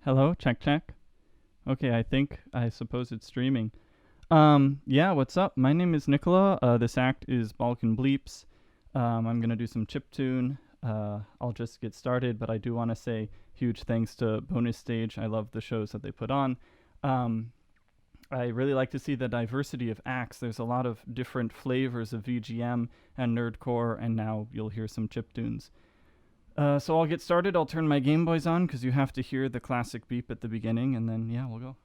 Hello, check check. Okay, I suppose it's streaming. Yeah, what's up? My name is Nicola. This act is Balkan Bleeps. I'm gonna do some chiptune. I'll just get started, but I do want to say huge thanks to Bonus Stage. I love the shows that they put on. Um, I really like to see the diversity of acts. There's a lot of different flavors of VGM and nerdcore, and now you'll hear some chiptunes. So I'll get started. I'll turn my Gameboys on because you have to hear the classic beep at the beginning, and then, yeah, we'll go.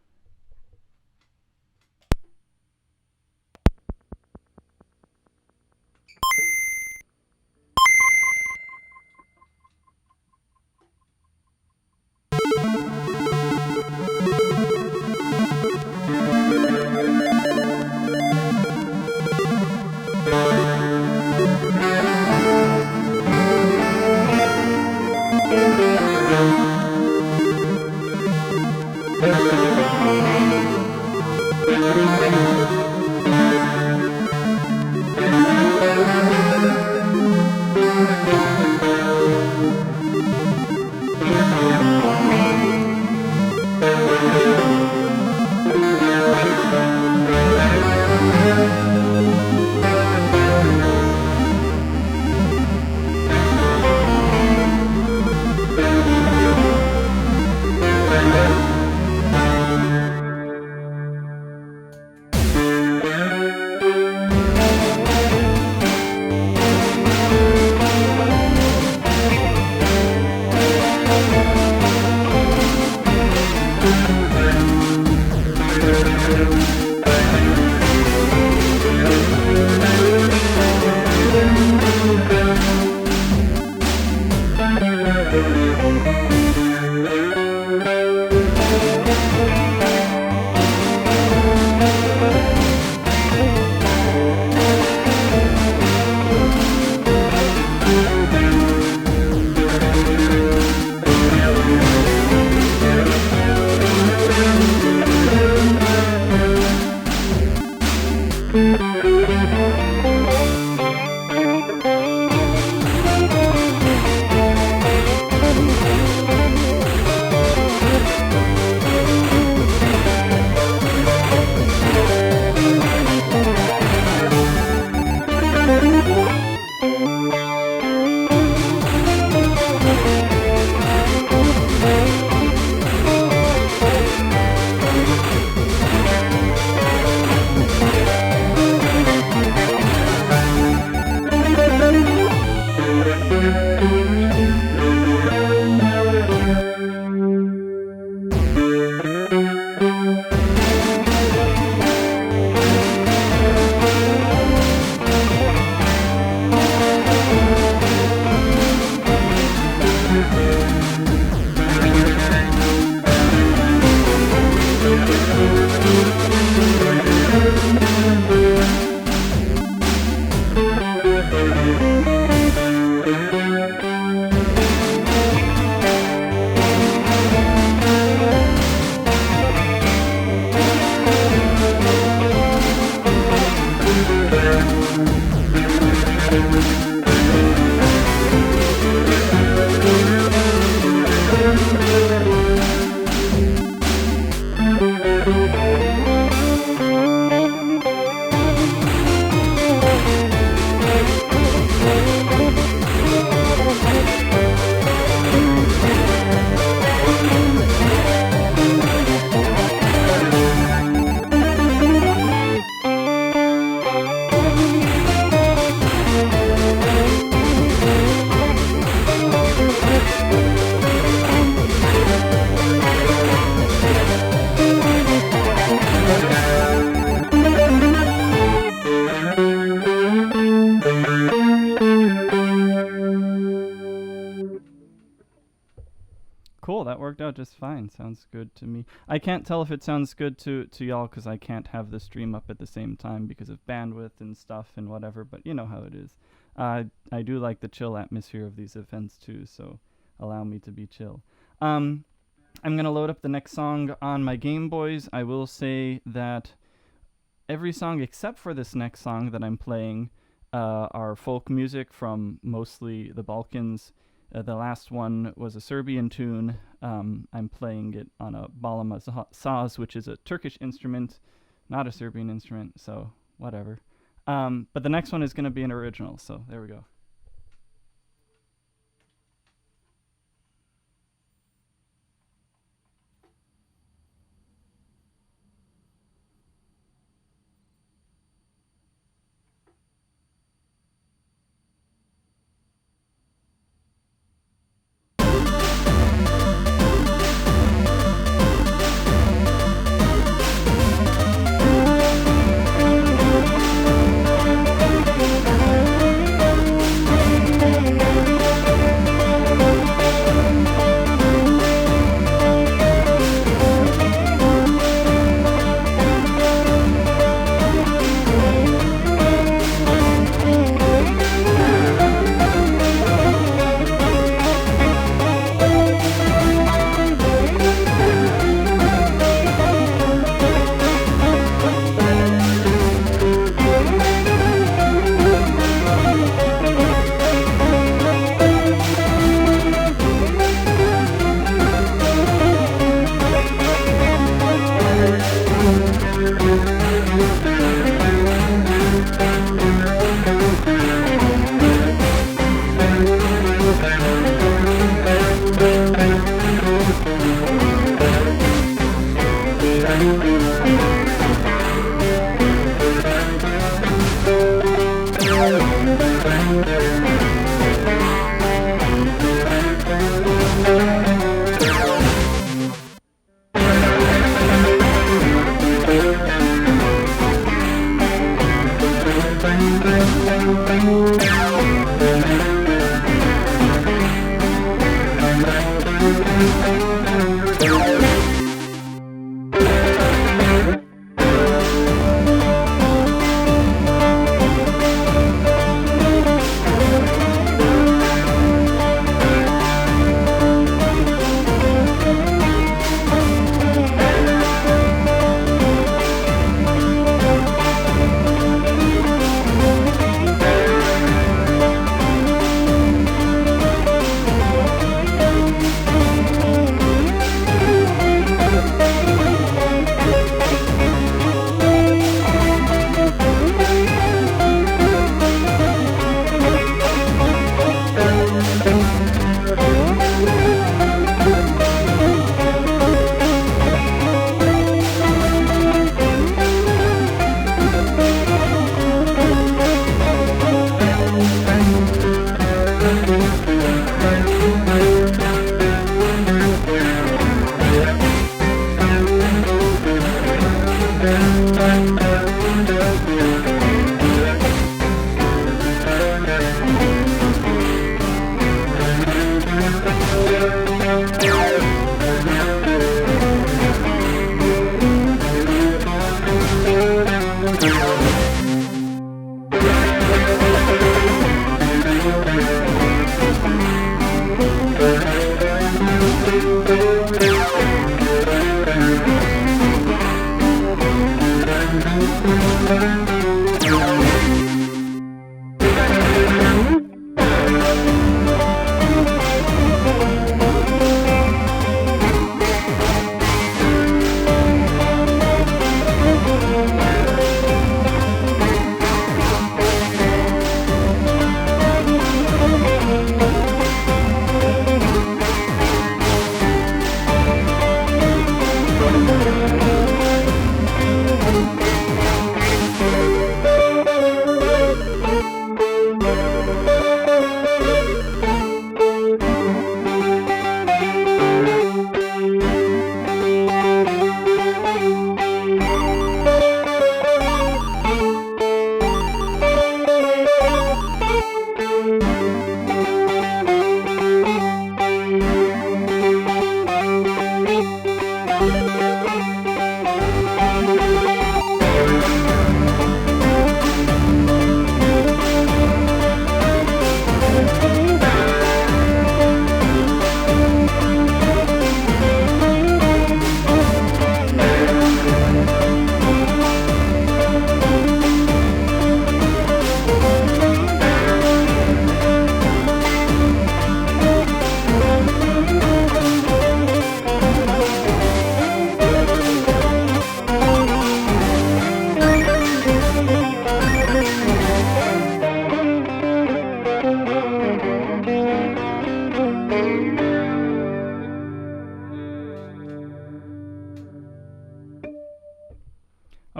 Cool, that worked out just fine. Sounds good to me. I can't tell if it sounds good to y'all because I can't have the stream up at the same time because of bandwidth and stuff and whatever, but you know how it is. I do like the chill atmosphere of these events too, so allow me to be chill. I'm going to load up the next song on my Game Boys. I will say that every song except for this next song that I'm playing are folk music from mostly the Balkans. The last one was a Serbian tune. I'm playing it on a balama saz, which is a Turkish instrument, not a Serbian instrument, so whatever. But the next one is going to be an original, so there we go.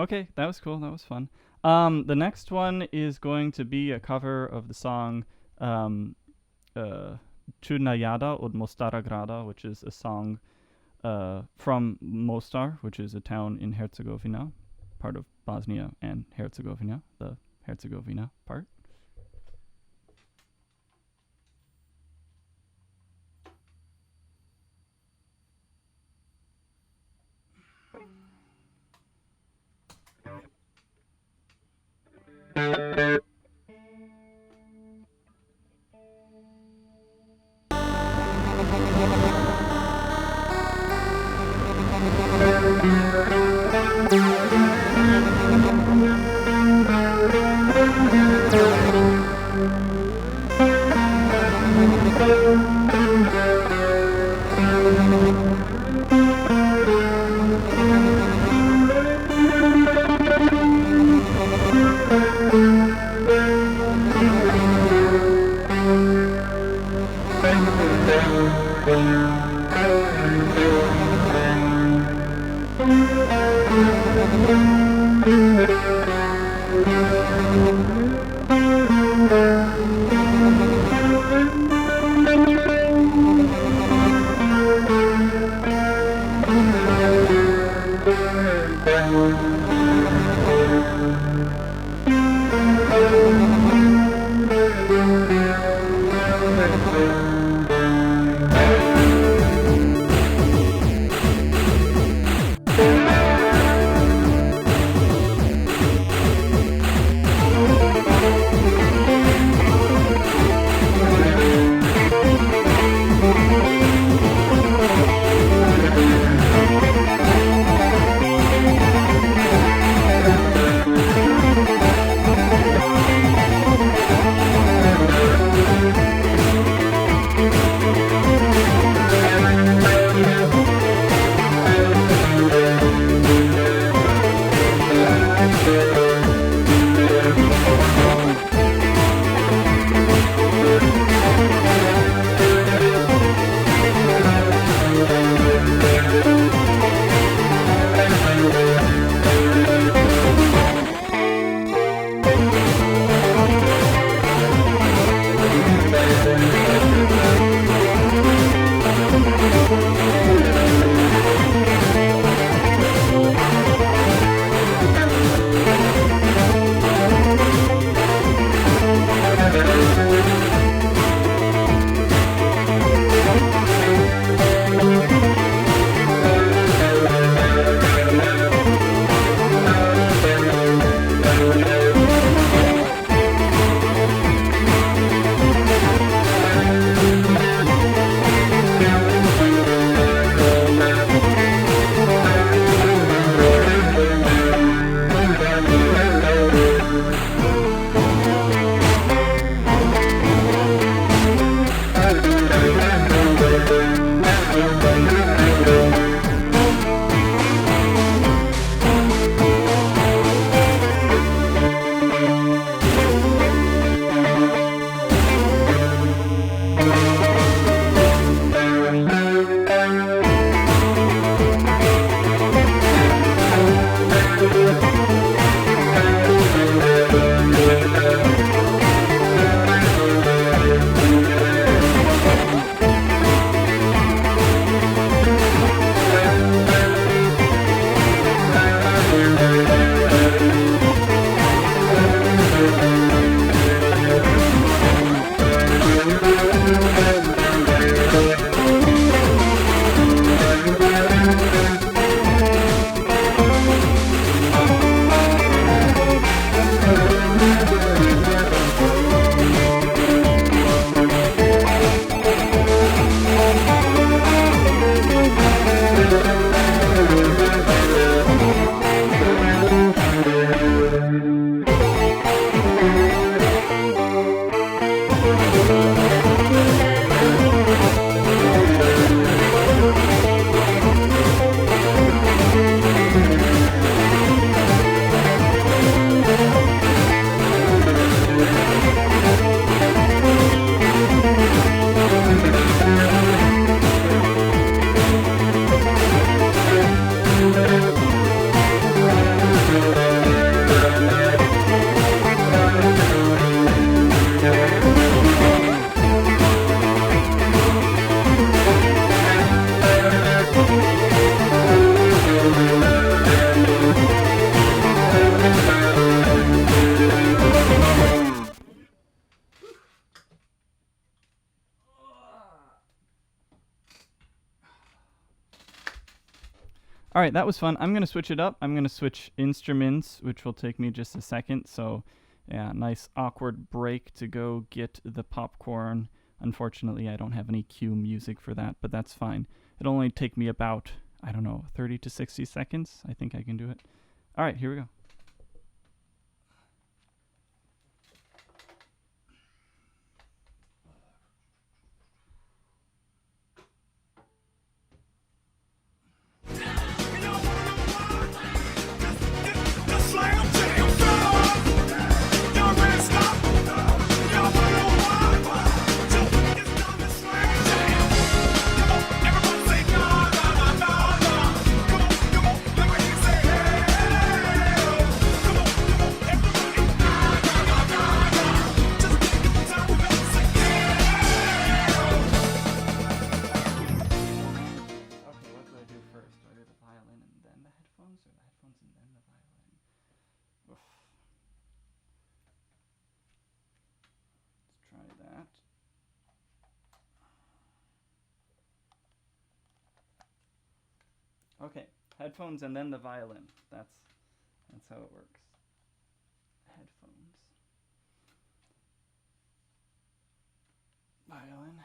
Okay, that was cool. That was fun. The next one is going to be a cover of the song Chudnayada od Mostara Grada, which is a song from Mostar, which is a town in Herzegovina, part of Bosnia and Herzegovina, the Herzegovina part. All right, that was fun. I'm going to switch it up. I'm going to switch instruments, which will take me just a second. So, yeah, nice awkward break to go get the popcorn. Unfortunately, I don't have any cue music for that, but that's fine. It'll only take me about, I don't know, 30 to 60 seconds. I think I can do it. All right, here we go. Okay, headphones and then the violin. That's how it works. Headphones. Violin.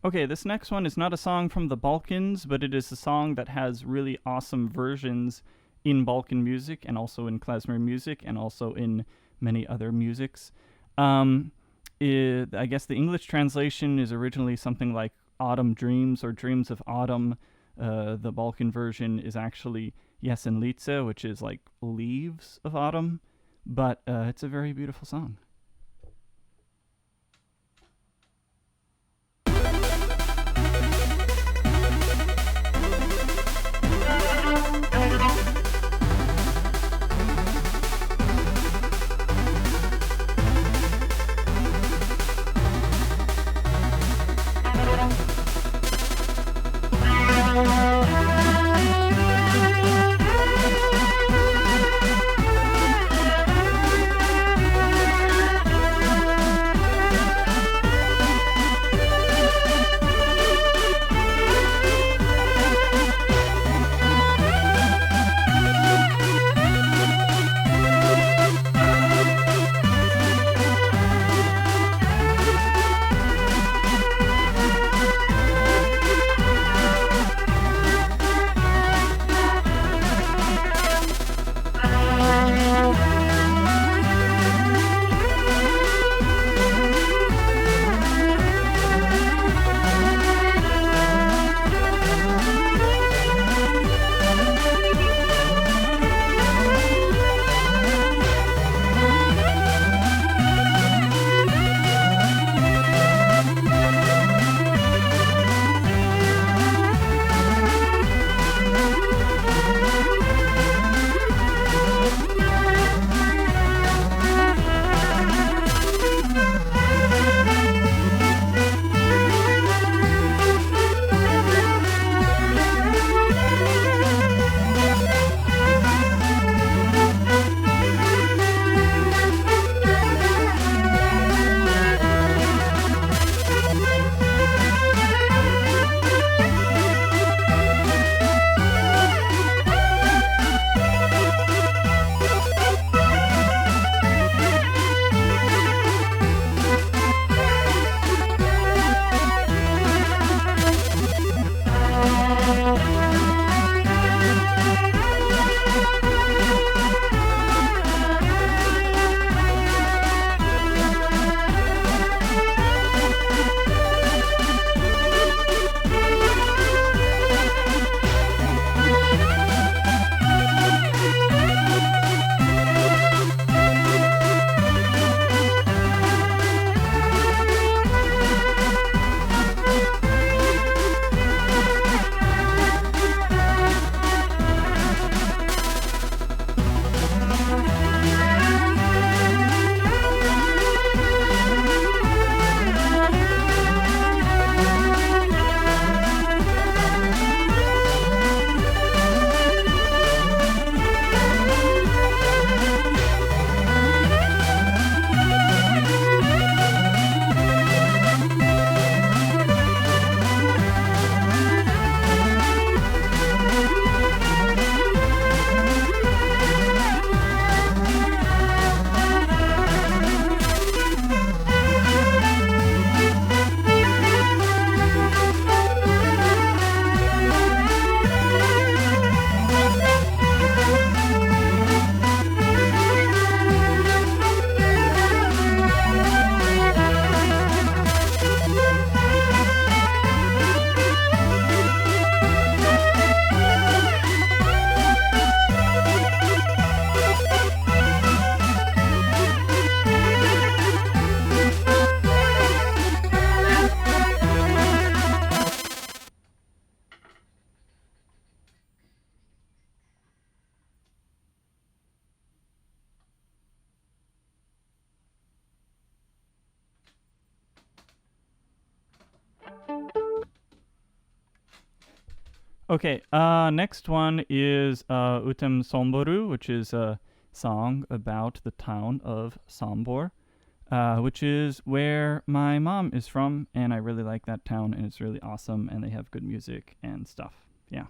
Okay, this next one is not a song from the Balkans, but it is a song that has really awesome versions in Balkan music and also in klezmer music and also in many other musics. I guess the English translation is originally something like Autumn Dreams or Dreams of Autumn. The Balkan version is actually Jesenlice, which is like Leaves of Autumn, but it's a very beautiful song. Okay, next one is Utem Somboru, which is a song about the town of Sombor, which is where my mom is from, and I really like that town, and it's really awesome, and they have good music and stuff. Yeah.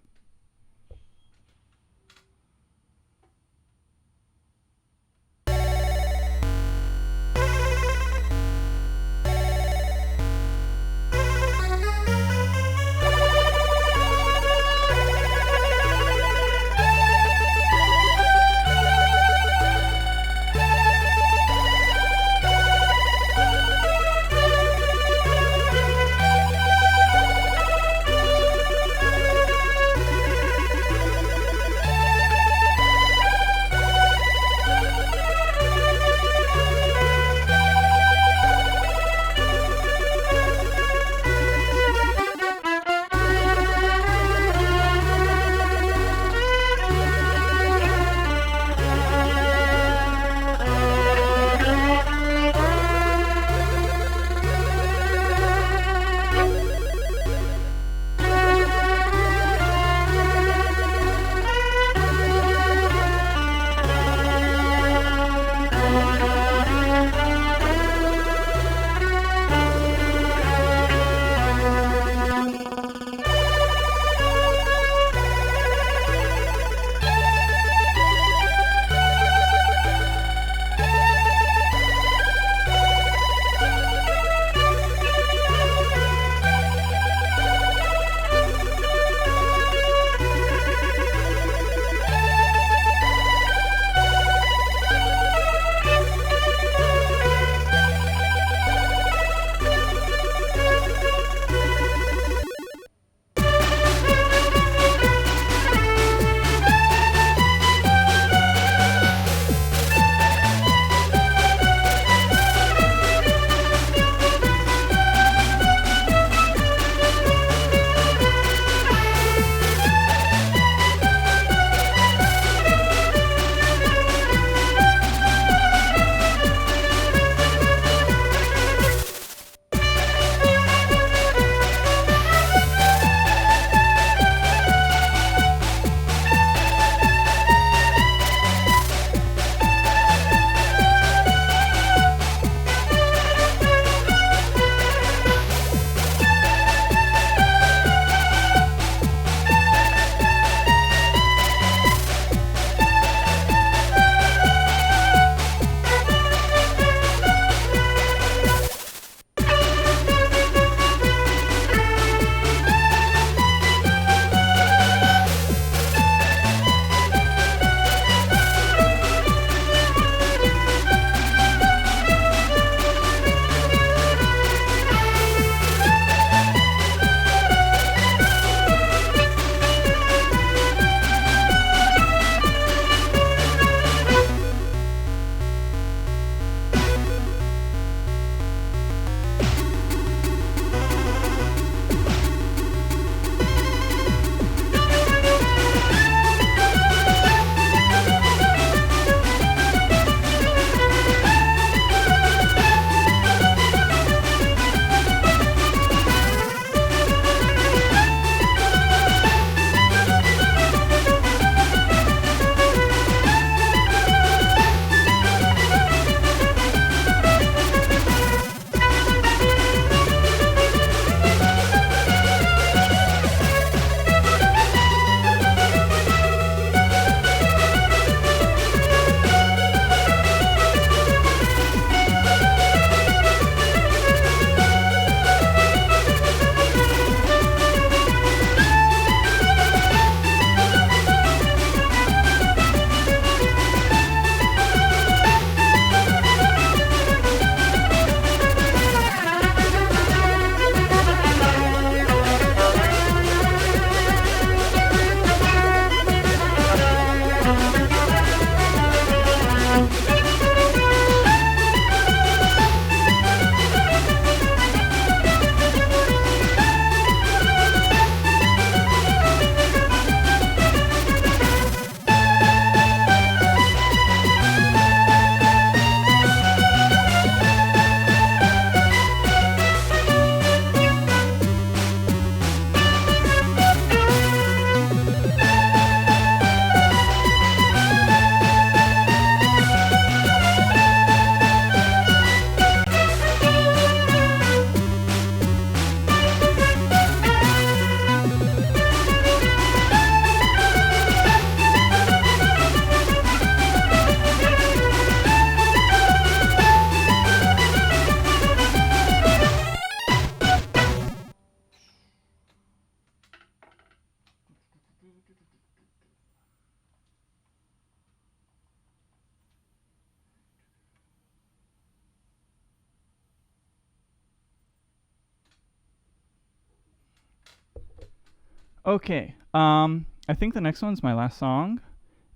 Okay. I think the next one's my last song.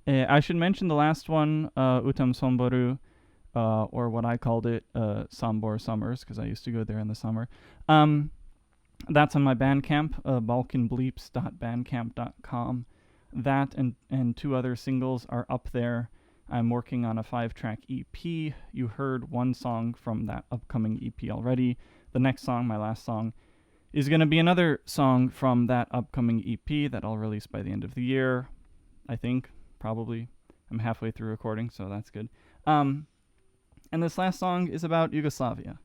I should mention the last one, Utam Somboru, or what I called it, Sambor Summers, because I used to go there in the summer. That's on my Bandcamp, balkanbleeps.bandcamp.com. That and 2 other singles are up there. I'm working on a 5-track EP. You heard one song from that upcoming EP already. The next song, my last song, is going to be another song from that upcoming EP that I'll release by the end of the year. I think, probably. I'm halfway through recording, so that's good. And this last song is about Yugoslavia.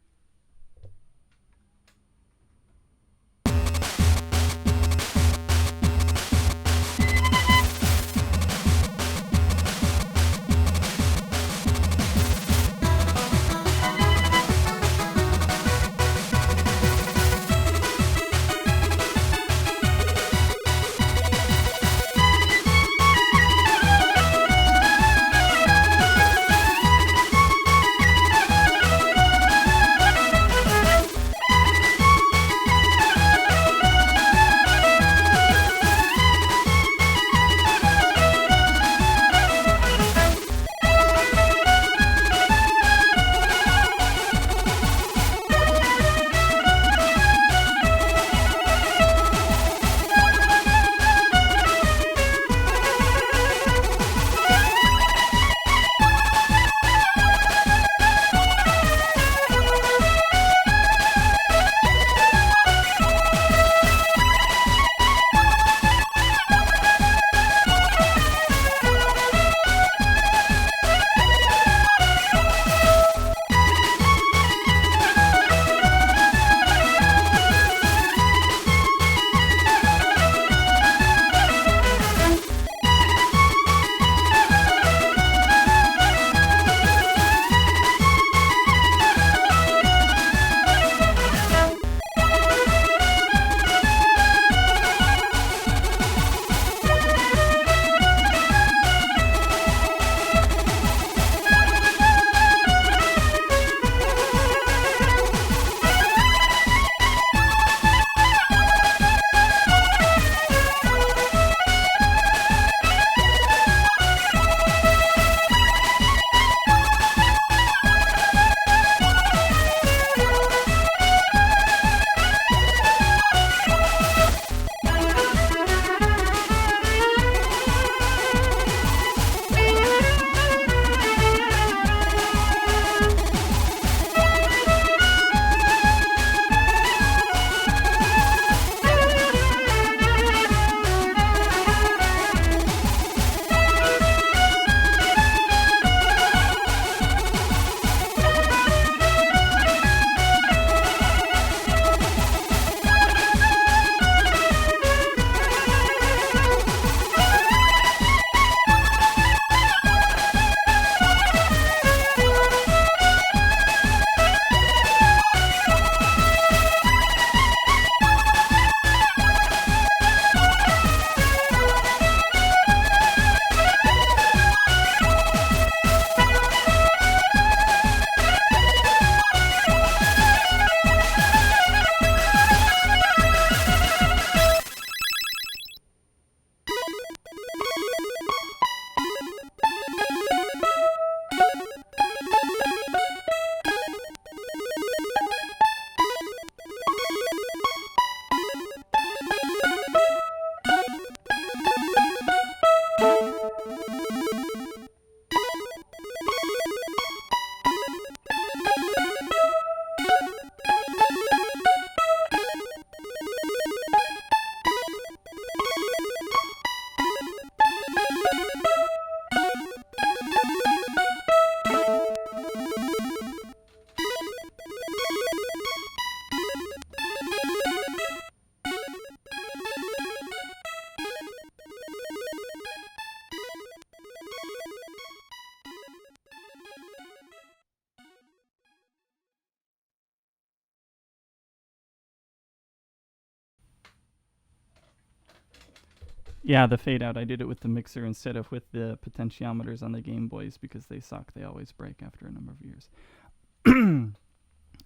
Yeah, the fade out. I did it with the mixer instead of with the potentiometers on the Game Boys because they suck. They always break after a number of years.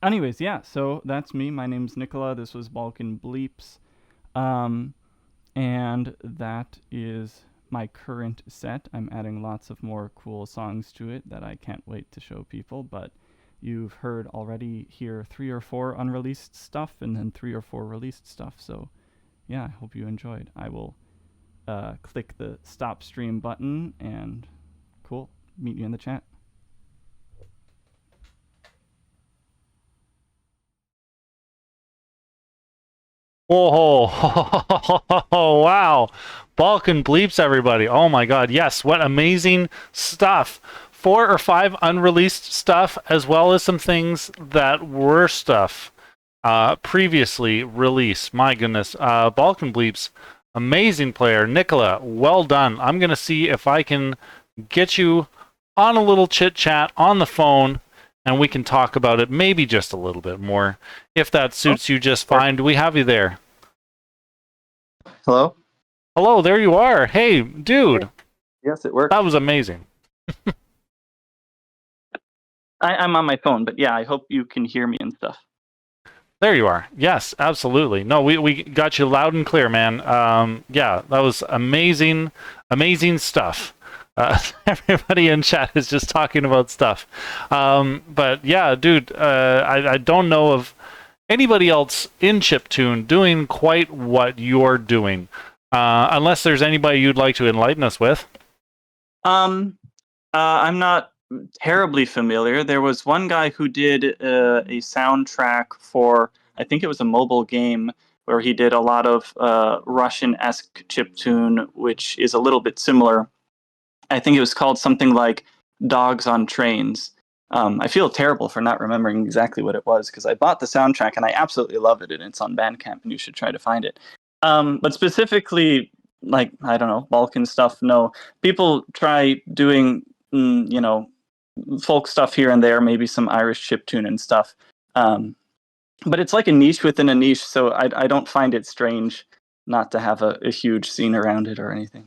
Anyways, yeah, so that's me. My name's Nicola. This was Balkan Bleeps. And that is my current set. I'm adding lots of more cool songs to it that I can't wait to show people, but you've heard already here 3 or 4 unreleased stuff and then 3 or 4 released stuff. So yeah, I hope you enjoyed. I will click the stop stream button and cool. Meet you in the chat. Whoa. Wow. Balkan Bleeps, everybody. Oh my god. Yes, what amazing stuff. 4 or 5 unreleased stuff, as well as some things that were stuff previously released. My goodness. Balkan Bleeps, amazing player. Nicola, well done. I'm going to see if I can get you on a little chit chat on the phone, and we can talk about it maybe just a little bit more, if that suits you just fine. Do we have you there? Hello? Hello, there you are. Hey, dude. Yes, it worked. That was amazing. I'm on my phone, but yeah, I hope you can hear me and stuff. There you are. Yes, absolutely. No, we got you loud and clear, man. Yeah, that was amazing, amazing stuff. Everybody in chat is just talking about stuff. But yeah, dude, I don't know of anybody else in chiptune doing quite what you're doing. Unless there's anybody you'd like to enlighten us with. I'm not terribly familiar. There was one guy who did a soundtrack for, I think it was a mobile game, where he did a lot of Russian-esque chiptune, which is a little bit similar. I think it was called something like Dogs on Trains. I feel terrible for not remembering exactly what it was, because I bought the soundtrack and I absolutely love it, and it's on Bandcamp, and you should try to find it. But specifically, like, I don't know, Balkan stuff, no. People try doing, folk stuff here and there, maybe some Irish chiptune and stuff. But it's like a niche within a niche, so I don't find it strange not to have a huge scene around it or anything.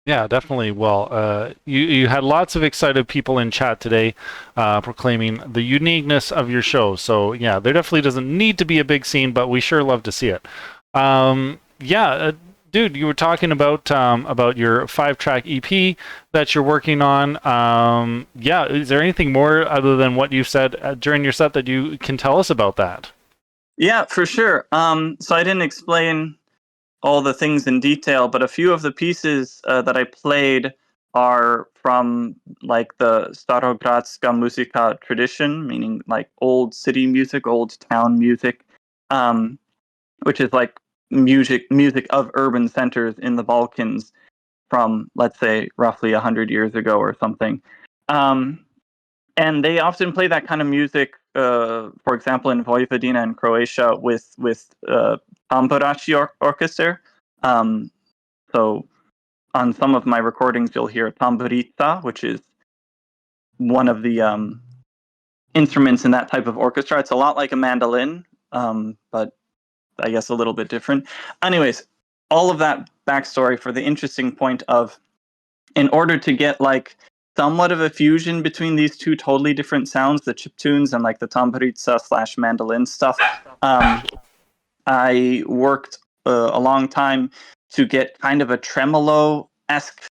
Yeah, definitely. Well, you had lots of excited people in chat today proclaiming the uniqueness of your show. So yeah, there definitely doesn't need to be a big scene, but we sure love to see it. Dude, you were talking about your 5-track EP that you're working on. Yeah, is there anything more other than what you said during your set that you can tell us about that? Yeah, for sure. So I didn't explain all the things in detail, but a few of the pieces that I played are from like the Starogradska muzika tradition, meaning like old city music, old town music, which is like music of urban centers in the Balkans from, let's say, roughly 100 years ago or something. And they often play that kind of music, for example, in Vojvodina and Croatia with tamburaci orchestra. So on some of my recordings, you'll hear tamburica, which is one of the instruments in that type of orchestra. It's a lot like a mandolin, but I guess a little bit different. Anyways, all of that backstory for the interesting point of, in order to get like somewhat of a fusion between these two totally different sounds, the chiptunes and like the tamburica / mandolin stuff, I worked a long time to get kind of a tremolo-esque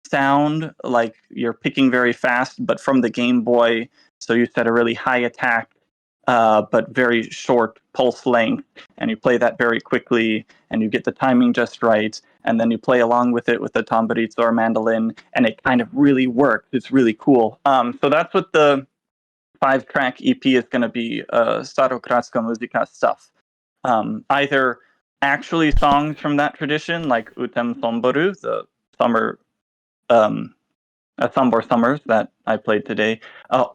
sound, like you're picking very fast, but from the Game Boy. So you set a really high attack, but very short pulse length, and you play that very quickly, and you get the timing just right, and then you play along with it with the tamburica or mandolin, and it kind of really works. It's really cool. So that's what the 5-track EP is going to be, Starogradska muzika stuff. Either actually songs from that tradition, like Utem Somboru, the summer, Sambor Summers that I played today,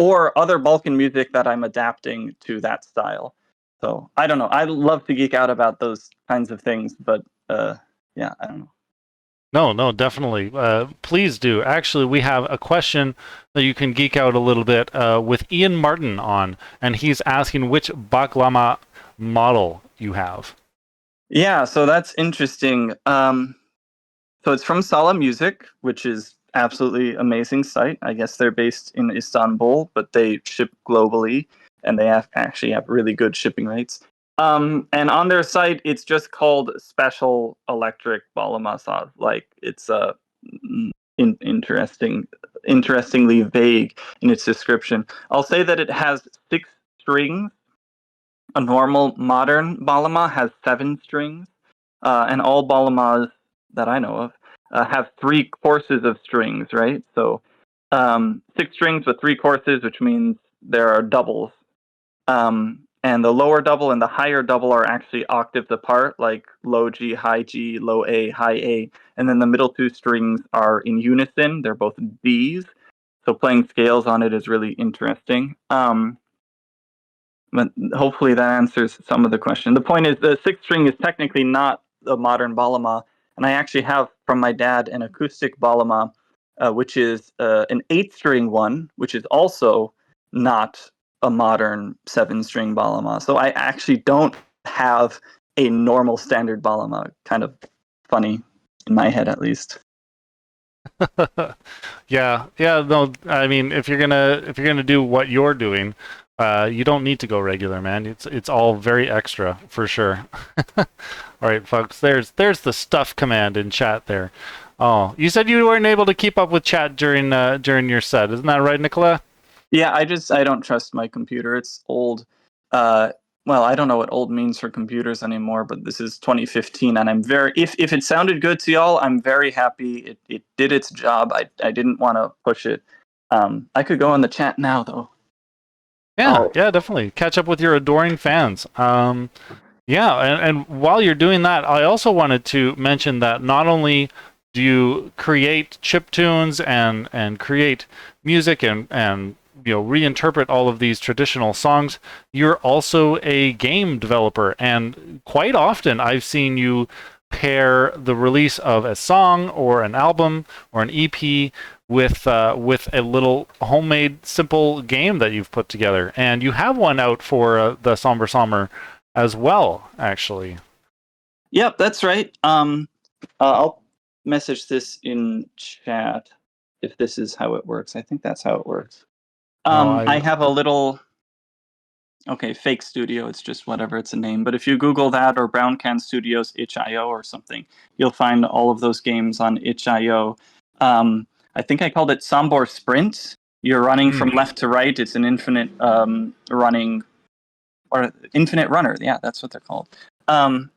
or other Balkan music that I'm adapting to that style. So I don't know. I love to geek out about those kinds of things, but yeah, I don't know. No, definitely. Please do. Actually, we have a question that you can geek out a little bit with Ian Martin on, and he's asking which baklama model you have. Yeah, so that's interesting. So it's from Sala Music, which is absolutely amazing site. I guess they're based in Istanbul, but they ship globally, and they actually have really good shipping rates. And on their site, it's just called Special Electric Balamasov. Like it's interestingly vague in its description. I'll say that it has 6 strings. A normal modern balama has 7 strings, and all balamas that I know of have 3 courses of strings, right? So 6 strings with 3 courses, which means there are doubles. And the lower double and the higher double are actually octaves apart, like low G, low A, high A. And then the middle 2 strings are in unison. They're both Ds. So playing scales on it is really interesting. But hopefully that answers some of the question. The point is the 6th string is technically not a modern balama, and I actually have from my dad an acoustic balama, which is an 8th string one, which is also not a modern 7-string balama. So I actually don't have a normal standard balama. Kind of funny in my head, at least. Yeah, no, I mean, if you're gonna do what you're doing, you don't need to go regular, man. It's all very extra for sure. All right, folks. There's the stuff command in chat there. Oh, you said you weren't able to keep up with chat during your set, isn't that right, Nicola? Yeah, I don't trust my computer. It's old. Well, I don't know what old means for computers anymore, but this is 2015, and I'm very if it sounded good to y'all, I'm very happy. It did its job. I didn't want to push it. I could go in the chat now though. Yeah, yeah, definitely. Catch up with your adoring fans. Yeah, and while you're doing that, I also wanted to mention that not only do you create chiptunes and create music and reinterpret all of these traditional songs, you're also a game developer, and quite often I've seen you pair the release of a song or an album or an EP with a little homemade simple game that you've put together, and you have one out for the Somber Sommer as well, actually. Yep, that's right. I'll message this in chat if this is how it works. I think that's how it works. I have a little fake studio. It's just whatever, it's a name. But if you Google that or Brown Can Studios itch.io or something, you'll find all of those games on itch.io. I think I called it Sombor Sprint. You're running from left to right. It's an infinite running, or infinite runner. Yeah, that's what they're called. And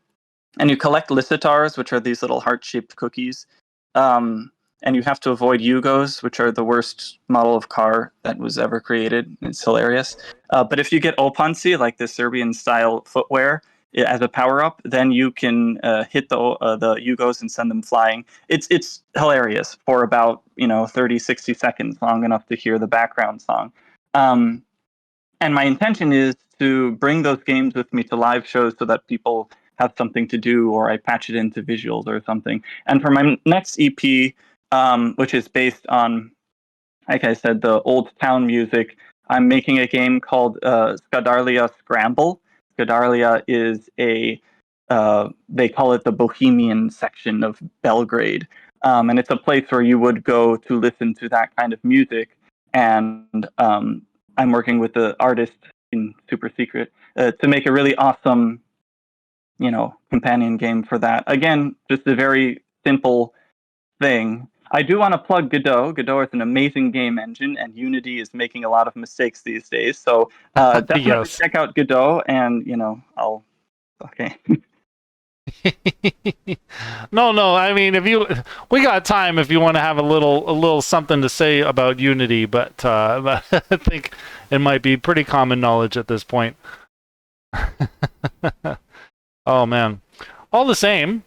you collect licitars, which are these little heart-shaped cookies. And you have to avoid Yugos, which are the worst model of car that was ever created. It's hilarious. But if you get Opansi, like the Serbian-style footwear, as a power-up, then you can hit the Yugos and send them flying. It's hilarious for about 30, 60 seconds, long enough to hear the background song. And my intention is to bring those games with me to live shows so that people have something to do, or I patch it into visuals or something. And for my next EP, which is based on, like I said, the old town music, I'm making a game called Skadarlia Scramble. Skadarlia is they call it the Bohemian section of Belgrade. And it's a place where you would go to listen to that kind of music. And I'm working with the artist in super secret to make a really awesome, companion game for that. Again, just a very simple thing. I do want to plug Godot. Godot is an amazing game engine, and Unity is making a lot of mistakes these days. So definitely check out Godot, and I'll. Okay. No. I mean, we got time if you want to have a little something to say about Unity, but I think it might be pretty common knowledge at this point. Oh man. All the same,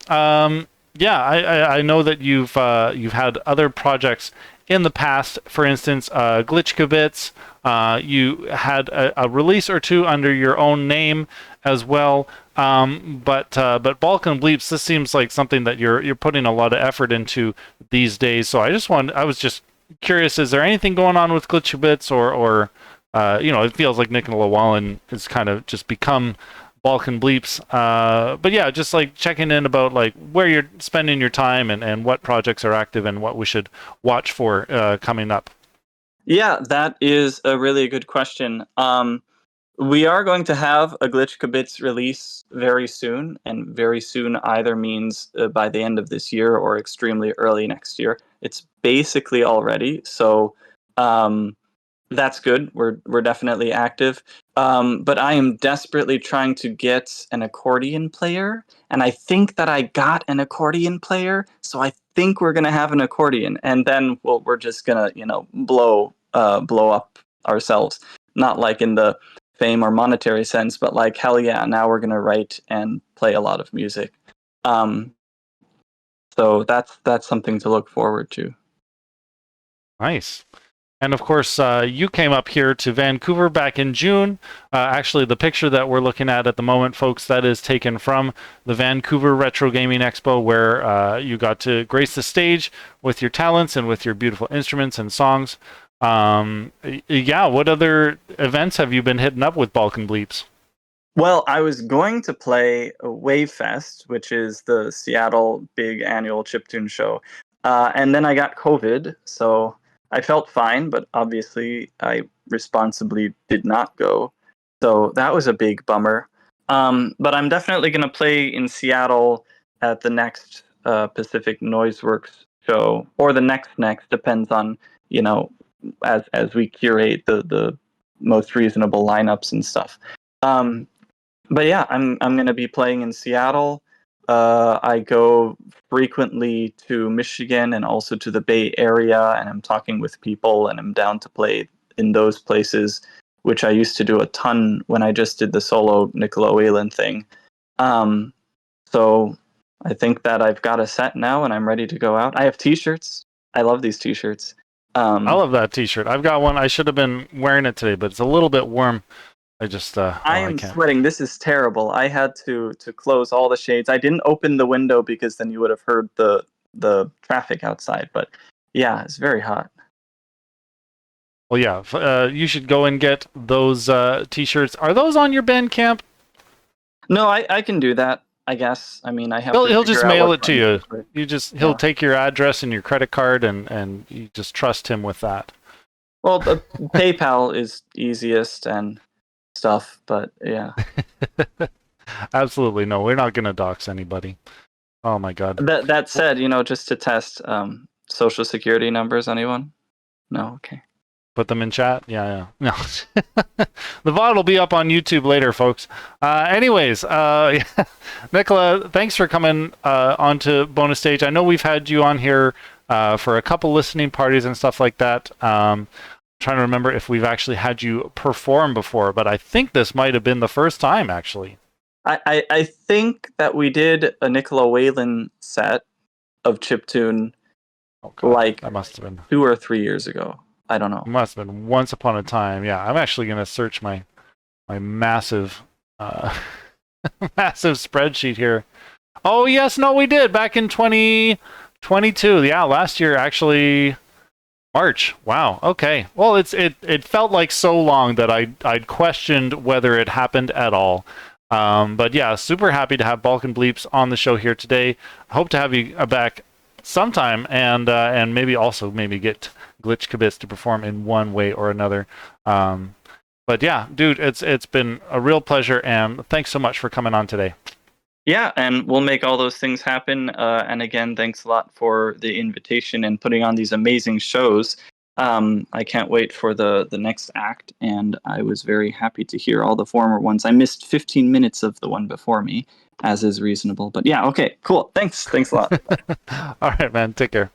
yeah, I know that you've had other projects in the past. For instance, Glitchkabits. You had a release or two under your own name as well. But Balkan Bleeps, this seems like something that you're putting a lot of effort into these days. So I was just curious, is there anything going on with Glitchkabits, or it feels like Nicola Wallen has kind of just become Balkan Bleeps. But yeah, just like checking in about like where you're spending your time and what projects are active and what we should watch for coming up. Yeah, that is a really good question. We are going to have a Glitch Kibitz release very soon, and very soon either means by the end of this year or extremely early next year. It's basically all ready, so that's good. We're definitely active. But I am desperately trying to get an accordion player, and I think that I got an accordion player, so I think we're gonna have an accordion, and then we're just gonna blow up ourselves. Not like in the fame or monetary sense, but like hell yeah, now we're gonna write and play a lot of music. So that's something to look forward to. Nice. And of course, you came up here to Vancouver back in June. Actually, the picture that we're looking at the moment, folks, that is taken from the Vancouver Retro Gaming Expo, where you got to grace the stage with your talents and with your beautiful instruments and songs. Yeah, what other events have you been hitting up with Balkan Bleeps? Well, I was going to play Wavefest, which is the Seattle big annual chiptune show, and then I got COVID, so I felt fine, but obviously I responsibly did not go. So that was a big bummer. But I'm definitely going to play in Seattle at the next Pacific Noiseworks show, or the next, depends on, as we curate the most reasonable lineups and stuff. But yeah, I'm going to be playing in Seattle. I go frequently to Michigan and also to the Bay Area, and I'm talking with people, and I'm down to play in those places, which I used to do a ton when I just did the solo Nicola Whalen thing. So I think that I've got a set now, and I'm ready to go out. I have T-shirts. I love these T-shirts. I love that T-shirt. I've got one. I should have been wearing it today, but it's a little bit warm. I just I am sweating. This is terrible. I had to close all the shades. I didn't open the window because then you would have heard the traffic outside. But yeah, it's very hot. Well, yeah, you should go and get those T-shirts. Are those on your Bandcamp? No, I can do that. I guess. I mean, I have. He'll just mail it to you. He'll take your address and your credit card, and you just trust him with that. Well, the PayPal is easiest and stuff, but yeah. Absolutely no. We're not gonna dox anybody. Oh my god. That said, just to test social security numbers, anyone? No, okay. Put them in chat? Yeah. No. The VOD will be up on YouTube later, folks. Anyways, Nicola, thanks for coming onto Bonus Stage. I know we've had you on here for a couple listening parties and stuff like that. Trying to remember if we've actually had you perform before, but I think this might have been the first time, actually. I think that we did a Nicola Whalen set of chiptune that must have been 2 or 3 years ago. I don't know. It must have been once upon a time. Yeah, I'm actually going to search my massive massive spreadsheet here. Oh, yes, no, we did back in 2022. Yeah, last year, actually, March. Wow. Okay. Well, it felt like so long that I'd questioned whether it happened at all. But yeah, super happy to have Balkan Bleeps on the show here today. Hope to have you back sometime, and maybe get Glitch Kibitz to perform in one way or another. But yeah, dude, it's been a real pleasure, and thanks so much for coming on today. Yeah, and we'll make all those things happen. And again, thanks a lot for the invitation and putting on these amazing shows. I can't wait for the next act, and I was very happy to hear all the former ones. I missed 15 minutes of the one before me, as is reasonable. But yeah, okay, cool. Thanks a lot. All right, man. Take care.